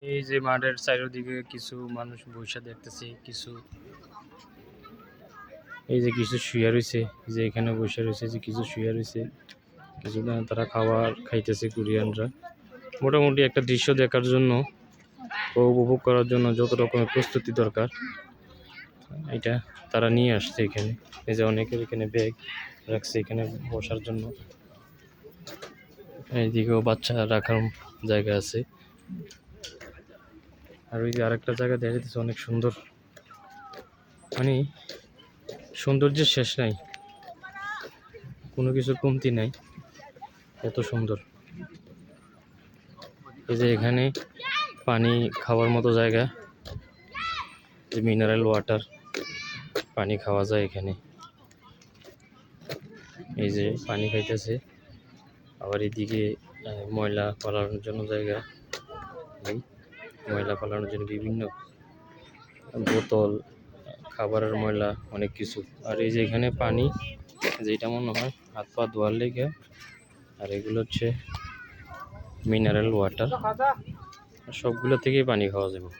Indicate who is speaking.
Speaker 1: এই যে মাঠের চারিদিকে কিছু মানুষ বসে দেখতেছি, কিছু এই যে কিছু শুয়ে রয়েছে, যে এখানে বসে রয়েছে, যে কিছু শুয়ে রয়েছে, কিছু তারা খাবার খাইতেছে কোরিয়ানরা। মোটামুটি একটা দৃশ্য দেখার জন্য ও উপভোগ করার জন্য যত রকমের প্রস্তুতি দরকার এটা তারা নিয়ে আসছে এখানে। এই যে অনেকের এখানে ব্যাগ রাখছে এখানে বসার জন্য, এইদিকেও বাচ্চা রাখার জায়গা আছে। আর ওই যে আরেকটা জায়গা দেখা যাচ্ছে অনেক সুন্দর, মানে সৌন্দর্যের শেষ নাই, কোনো কিছুর কমতি নাই, এত সুন্দর। এই যে এখানে পানি খাওয়ার মতো জায়গা, যে মিনারেল ওয়াটার, পানি খাওয়া যায় এখানে। এই যে পানি খাইতেছে, আবার এদিকে ময়লা ফেলানোর জন্য জায়গা, এই ময়লা ফেলানোর জন্য বিভিন্ন বোতল, খাবারের ময়লা, অনেক কিছু। আর এই যে এখানে পানি, যেটা মনে হয় হাত পা ধোয়ার লেগে, আর এগুলো হচ্ছে মিনারেল ওয়াটার, সবগুলো থেকেই পানি খাওয়া যাবে।